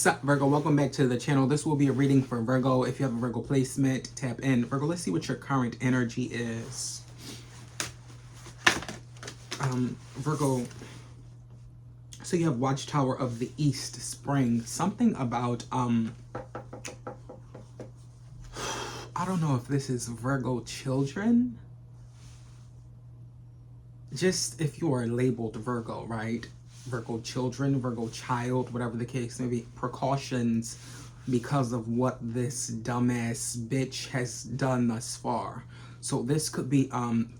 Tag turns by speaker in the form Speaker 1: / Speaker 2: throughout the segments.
Speaker 1: Sup, Virgo? Welcome back to the channel. This will be a reading for Virgo. If you have a Virgo placement, tap in. Virgo, let's see what your current energy is. Virgo, so you have Watchtower of the East, Spring. Something about, I don't know if this is Virgo children. Just if you are labeled Virgo, right? Virgo children, Virgo child, whatever the case may be, precautions because of what this dumbass bitch has done thus far. So this could be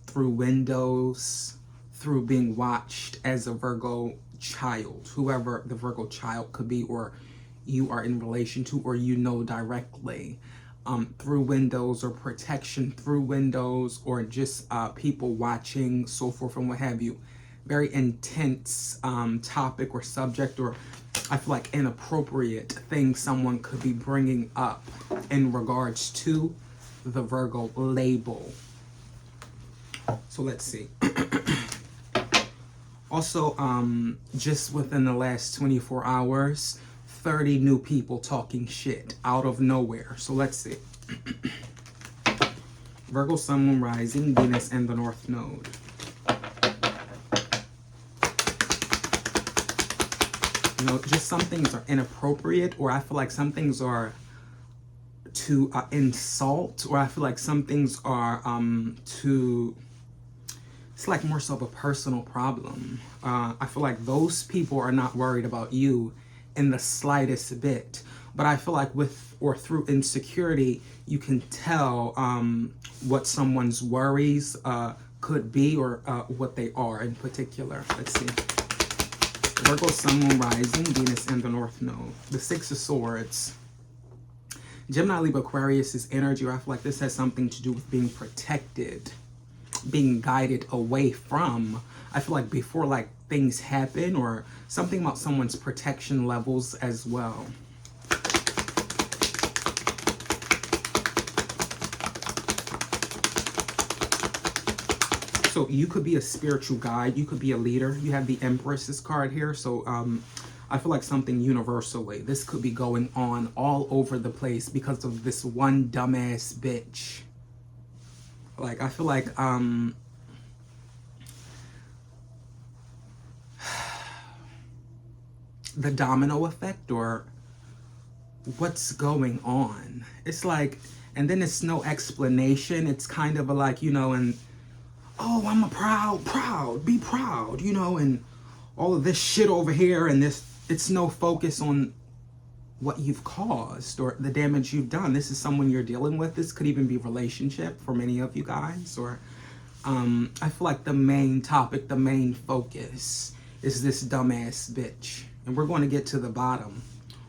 Speaker 1: through windows, through being watched as a Virgo child, whoever the Virgo child could be, or you are in relation to, or you know directly, through windows, or protection through windows, or just people watching, so forth and what have you. Very intense topic or subject, or I feel like inappropriate thing someone could be bringing up in regards to the Virgo label. So let's see. Also, just within the last 24 hours, 30 new people talking shit out of nowhere. So let's see. Virgo, Sun, Moon, Rising, Venus, and the North Node. You know, just some things are inappropriate, or I feel like some things are to insult, or I feel like some things are to, it's like more so of a personal problem. I feel like those people are not worried about you in the slightest bit. But I feel like with or through insecurity, you can tell what someone's worries could be, or what they are in particular. Let's see. Virgo, Sun, Moon, Rising, Venus, and the North Node. The Six of Swords. Gemini, Libra, Aquarius's energy, or I feel like this has something to do with being protected, being guided away from. I feel like before like things happen, or something about someone's protection levels as well. So you could be a spiritual guide, you could be a leader. You have the Empress's card here, so I feel like something universally. This could be going on all over the place because of this one dumbass bitch. Like, I feel like the domino effect, or what's going on. It's like, and then it's no explanation. It's kind of a like, you know, and oh, I'm a proud, be proud, you know, and all of this shit over here, and this, it's no focus on what you've caused or the damage you've done. This is someone you're dealing with. This could even be relationship for many of you guys, or I feel like the main topic, the main focus is this dumbass bitch. And we're going to get to the bottom,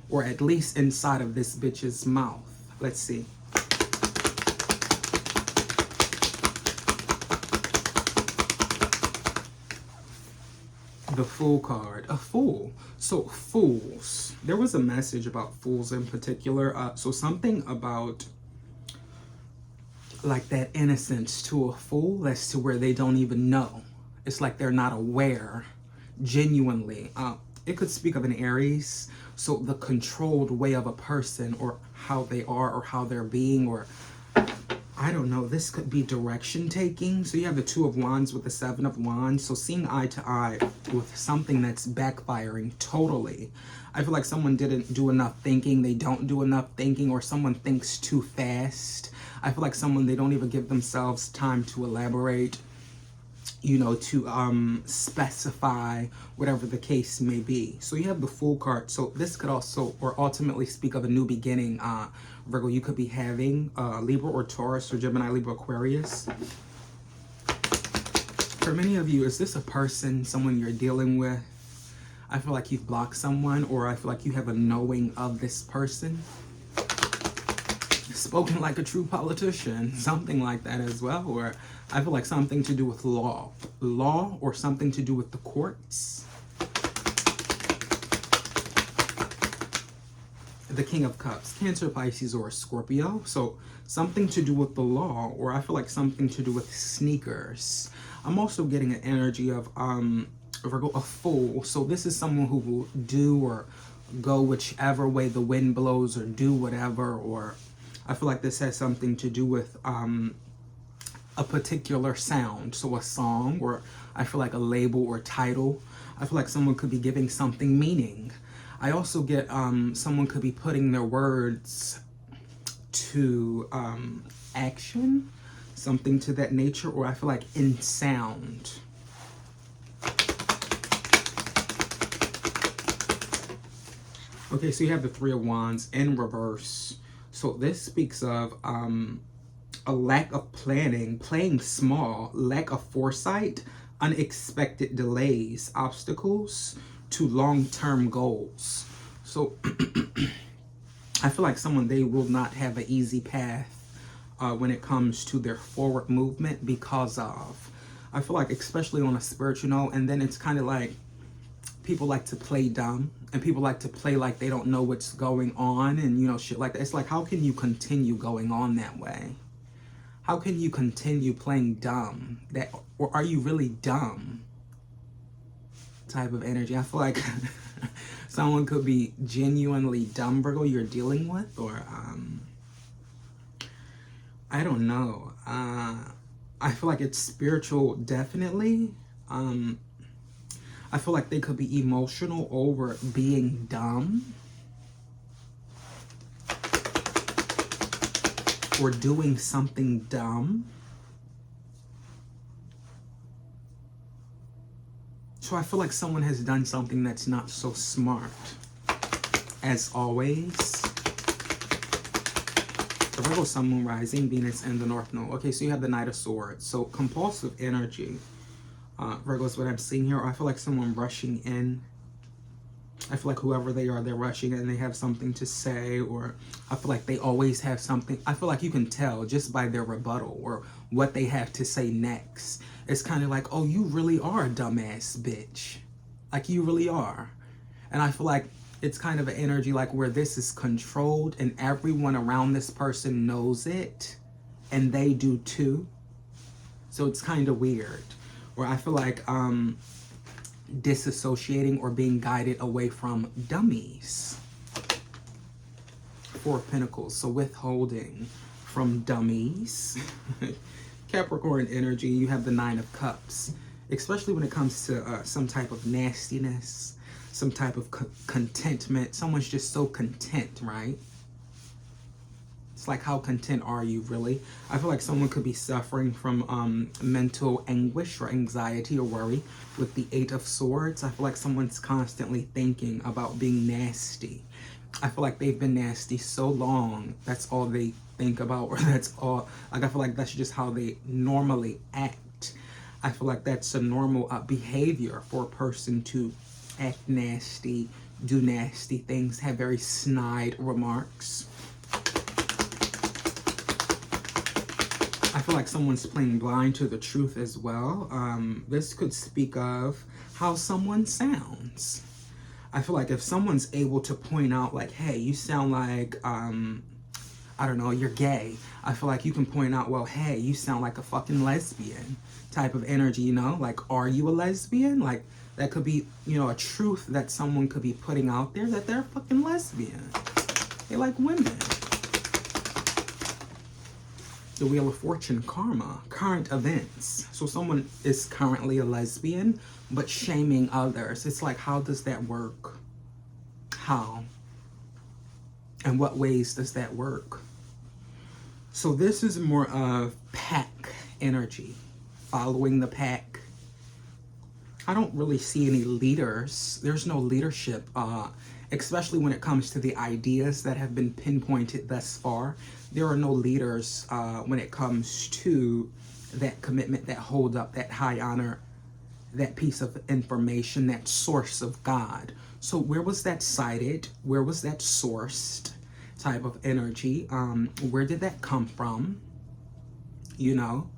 Speaker 1: or at least inside of this bitch's mouth. Let's see. The Fool card, a fool. So fools, there was a message about fools in particular. So something about like that innocence to a fool, as to where they don't even know. It's like they're not aware, genuinely. It could speak of an Aries. So the controlled way of a person, or how they are, or how they're being, or I don't know, this could be direction taking. So you have the Two of Wands with the Seven of Wands. So seeing eye to eye with something that's backfiring totally. I feel like someone didn't do enough thinking. They don't do enough thinking, or someone thinks too fast. I feel like someone, they don't even give themselves time to elaborate, you know, to specify whatever the case may be. So you have the Fool card. So this could also, or ultimately, speak of a new beginning. Virgo, you could be having Libra or Taurus or Gemini, Libra, Aquarius. For many of you, is this a person, someone you're dealing with? I feel like you've blocked someone, or I feel like you have a knowing of this person. Spoken like a true politician, something like that as well. Or I feel like something to do with law, or something to do with the courts. The King of Cups, Cancer, Pisces, or Scorpio. So something to do with the law, or I feel like something to do with sneakers. I'm also getting an energy of Virgo, a fool. So this is someone who will do, or go whichever way the wind blows or do whatever, or I feel like this has something to do with a particular sound, so a song, or I feel like a label or title. I feel like someone could be giving something meaning. I also get someone could be putting their words to action, something to that nature, or I feel like in sound. Okay, so you have the Three of Wands in reverse. So this speaks of a lack of planning, playing small, lack of foresight, unexpected delays, obstacles to long-term goals. So I feel like someone, they will not have an easy path when it comes to their forward movement because of, I feel like, especially on a spiritual note, and then it's kind of like people like to play dumb, and people like to play like they don't know what's going on, and you know, shit like that. It's like, how can you continue going on that way? How can you continue playing dumb? That, or are you really dumb? Type of energy. I feel like someone could be genuinely dumb, Virgo, you're dealing with, or I don't know. I feel like it's spiritual, definitely. I feel like they could be emotional over being dumb or doing something dumb. So I feel like someone has done something that's not so smart. As always, the Virgo Sun, Moon, Rising, Venus, and the North Node. Okay, so you have the Knight of Swords. So compulsive energy. Virgo is what I'm seeing here. Or I feel like someone rushing in. I feel like whoever they are, they're rushing in. They have something to say, or I feel like they always have something. I feel like you can tell just by their rebuttal or what they have to say next. It's kind of like, oh, you really are a dumbass bitch. Like, you really are. And I feel like it's kind of an energy like where this is controlled and everyone around this person knows it and they do too. So it's kind of weird. Or I feel like disassociating or being guided away from dummies. Four of Pentacles, so withholding from dummies. Capricorn energy, you have the Nine of Cups, especially when it comes to some type of nastiness, some type of contentment. Someone's just so content, right? It's like, how content are you really? I feel like someone could be suffering from mental anguish or anxiety or worry with the Eight of Swords. I feel like someone's constantly thinking about being nasty. I feel like they've been nasty so long, that's all they think about, or that's all, like, I feel like that's just how they normally act. I feel like that's a normal behavior for a person to act nasty, do nasty things, have very snide remarks. I feel like someone's playing blind to the truth as well. This could speak of how someone sounds. I feel like if someone's able to point out like, hey, you sound like, I don't know, you're gay. I feel like you can point out, well, hey, you sound like a fucking lesbian type of energy, you know? Like, are you a lesbian? Like, that could be, you know, a truth that someone could be putting out there, that they're a fucking lesbian. They like women. The Wheel of Fortune, karma, current events. So someone is currently a lesbian, but shaming others. It's like, how does that work? How? And what ways does that work? So this is more of pack energy, following the pack. I don't really see any leaders. There's no leadership, especially when it comes to the ideas that have been pinpointed thus far. There are no leaders when it comes to that commitment, that hold up, that high honor, that piece of information, that source of God. So where was that cited? Where was that sourced type of energy? Where did that come from? You know?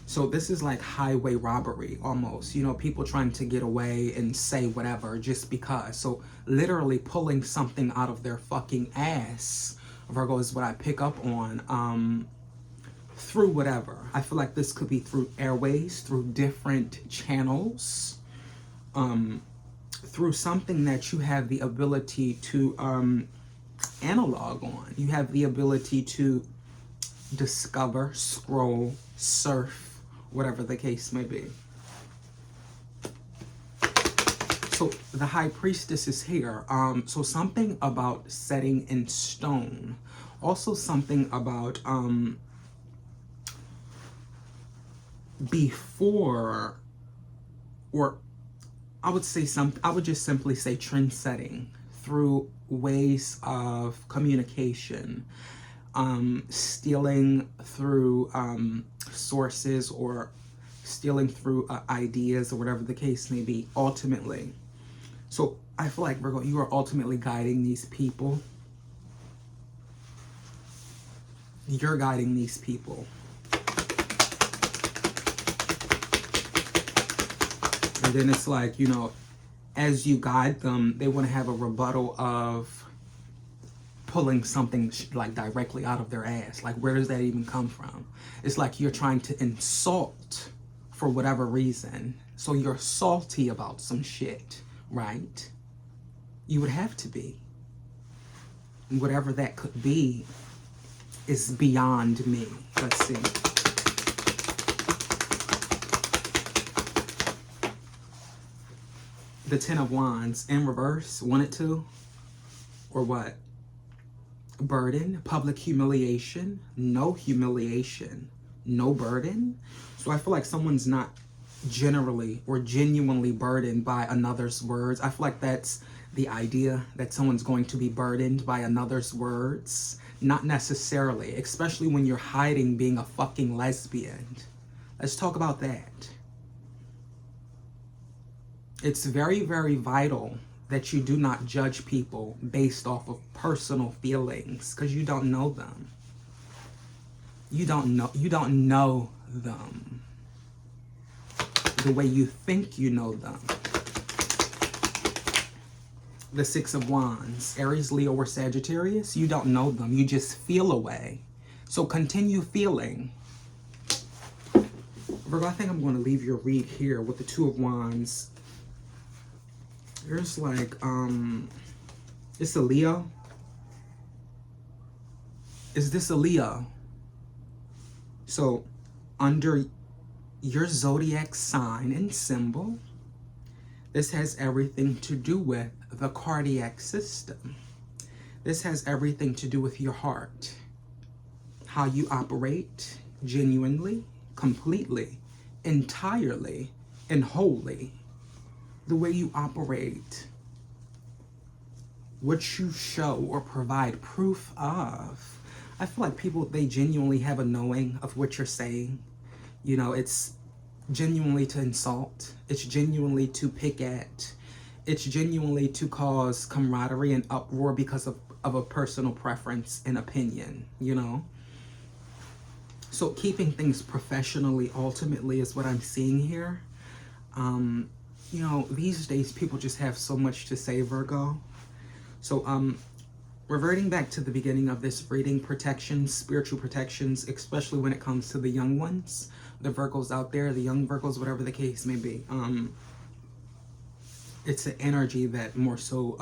Speaker 1: So this is like highway robbery almost, you know, people trying to get away and say whatever just because. So literally pulling something out of their fucking ass, Virgo, is what I pick up on, through whatever. I feel like this could be through airways, through different channels, through something that you have the ability to analog on. You have the ability to discover, scroll, surf, whatever the case may be. So the High Priestess is here. So something about setting in stone. Also something about before, or I would just simply say trend setting through ways of communication, stealing through sources, or stealing through ideas, or whatever the case may be, ultimately. So I feel like, Virgo, you are ultimately guiding these people. You're guiding these people. And then it's like, you know, as you guide them, they want to have a rebuttal of pulling something like directly out of their ass. Like, where does that even come from? It's like you're trying to insult for whatever reason. So you're salty about some shit, right? You would have to be. And whatever that could be is beyond me. Let's see. The Ten of Wands in reverse, wanted to, or what? Burden, public humiliation, no burden. So I feel like someone's not generally or genuinely burdened by another's words. I feel like that's the idea, that someone's going to be burdened by another's words. Not necessarily, especially when you're hiding being a fucking lesbian. Let's talk about that. It's very, very vital that you do not judge people based off of personal feelings, because you don't know them. You don't know them the way you think you know them. The Six of Wands, Aries, Leo, or Sagittarius, you don't know them. You just feel a way. So continue feeling. Virgo, I think I'm going to leave your read here with the Two of Wands. There's like, it's a Leo. Is this a Leo? So under your zodiac sign and symbol, this has everything to do with the cardiac system. This has everything to do with your heart. How you operate genuinely, completely, entirely, and wholly. The way you operate, what you show or provide proof of. I feel like people, they genuinely have a knowing of what you're saying. You know, it's genuinely to insult. It's genuinely to pick at. It's genuinely to cause camaraderie and uproar because of a personal preference and opinion, you know? So keeping things professionally ultimately is what I'm seeing here. You know, these days people just have so much to say, Virgo. So reverting back to the beginning of this reading, protections, spiritual protections, especially when it comes to the young ones, the Virgos out there, the young Virgos, whatever the case may be. It's an energy that more so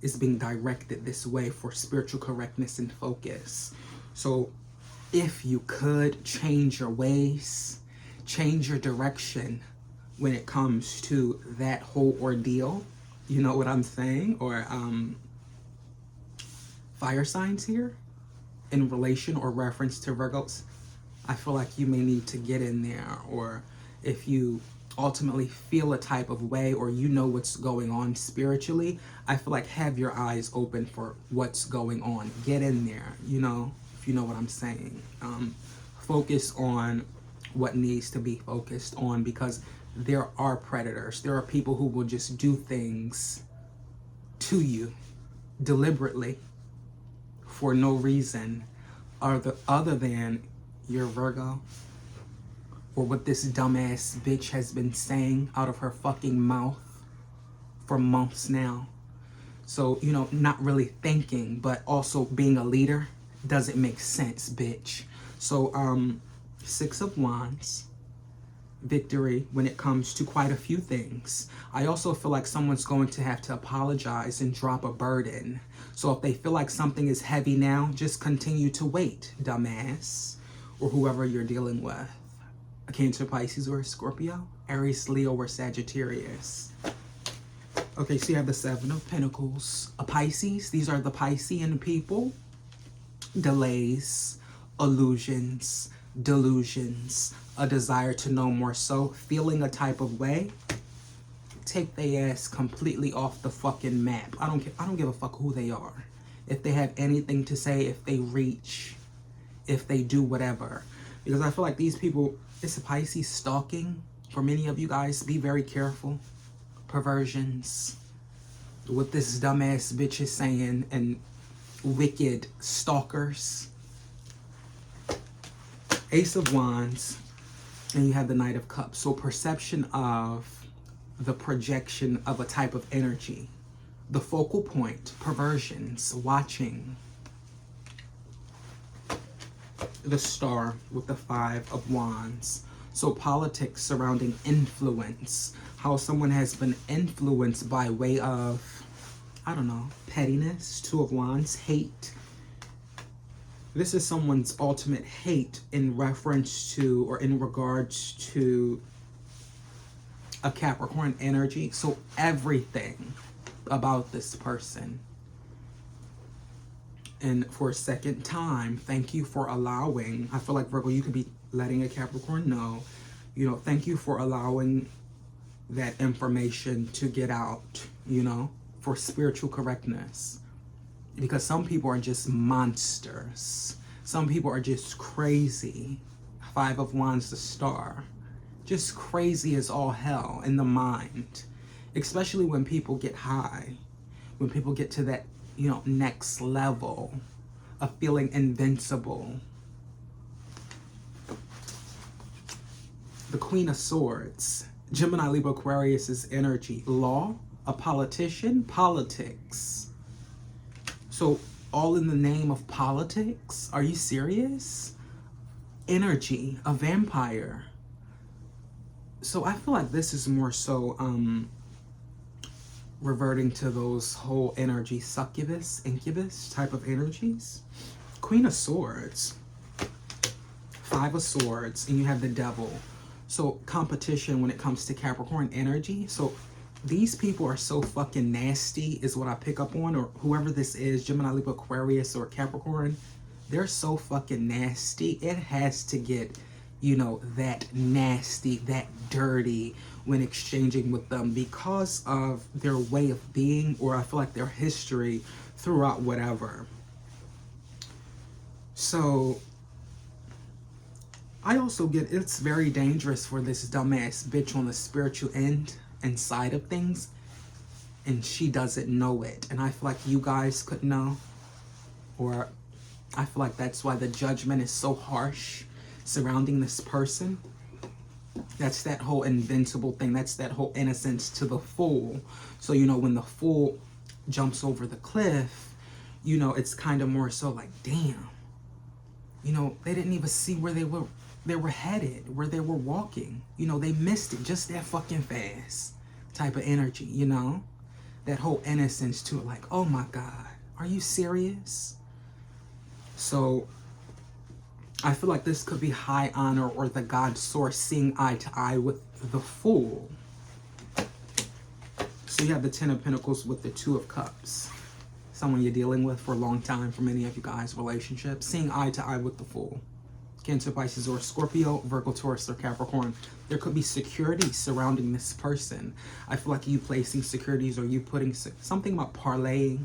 Speaker 1: is being directed this way for spiritual correctness and focus. So if you could change your ways, change your direction when it comes to that whole ordeal, you know what I'm saying? Or fire signs here in relation or reference to Virgos, I feel like you may need to get in there. Or if you ultimately feel a type of way, or you know what's going on spiritually, I feel like have your eyes open for what's going on. Get in there, you know, if you know what I'm saying. Focus on what needs to be focused on, because there are predators. There are people who will just do things to you deliberately for no reason other than you're Virgo, or what this dumbass bitch has been saying out of her fucking mouth for months now. So, you know, not really thinking, but also being a leader doesn't make sense, bitch. So, Six of Wands, victory when it comes to quite a few things. I also feel like someone's going to have to apologize and drop a burden. So if they feel like something is heavy now, just continue to wait, dumbass, or whoever you're dealing with. A Cancer, Pisces, or a Scorpio, Aries, Leo, or Sagittarius. Okay, so you have the Seven of Pentacles. A Pisces, these are the Piscean people. Delays, illusions, delusions, a desire to know more, so feeling a type of way. Take their ass completely off the fucking map. I don't give a fuck who they are. If they have anything to say, if they reach, if they do whatever. Because I feel like these people, it's a Pisces stalking. For many of you guys, be very careful. Perversions. What this dumbass bitch is saying, and wicked stalkers. Ace of Wands, and you have the Knight of Cups. So perception of the projection of a type of energy. The focal point, perversions, watching. The Star with the Five of Wands. So politics surrounding influence. How someone has been influenced by way of, I don't know, pettiness. Two of Wands, hate. This is someone's ultimate hate in reference to or in regards to a Capricorn energy. So everything about this person. And for a second time, thank you for allowing, I feel like Virgo, you could be letting a Capricorn know, you know, thank you for allowing that information to get out, you know, for spiritual correctness. Because some people are just monsters. Some people are just crazy. Five of Wands, the Star. Just crazy as all hell in the mind. Especially when people get high. When people get to that, you know, next level of feeling invincible. The Queen of Swords. Gemini, Libra, Aquarius's energy. Law, a politician, politics. So, all in the name of politics? Are you serious? Energy, a vampire. So, I feel like this is more so reverting to those whole energy, succubus, incubus type of energies. Queen of Swords. Five of Swords, and you have the Devil. So, competition when it comes to Capricorn energy. So, these people are so fucking nasty is what I pick up on, or whoever this is, Gemini, Libra, Aquarius, or Capricorn. They're so fucking nasty. It has to get, you know, that nasty, that dirty when exchanging with them because of their way of being, or I feel like their history throughout whatever. So, I also get it's very dangerous for this dumbass bitch on the spiritual end and side of things, and she doesn't know it. And I feel like you guys could know, or I feel like that's why the judgment is so harsh surrounding this person. That's that whole invincible thing. That's that whole innocence to the fool. So, you know, when the fool jumps over the cliff, you know, it's kind of more so like, damn, you know, they didn't even see where they were headed, where they were walking. You know, they missed it just that fucking fast type of energy, you know? That whole innocence to it, like, oh my God, are you serious? So, I feel like this could be high honor or the God source seeing eye to eye with the Fool. So you have the Ten of Pentacles with the Two of Cups. Someone you're dealing with for a long time, for many of you guys, relationships. Seeing eye to eye with the Fool. Cancer, Pisces, or Scorpio, Virgo, Taurus, or Capricorn. There could be security surrounding this person. I feel like you placing securities or you putting something about parlaying,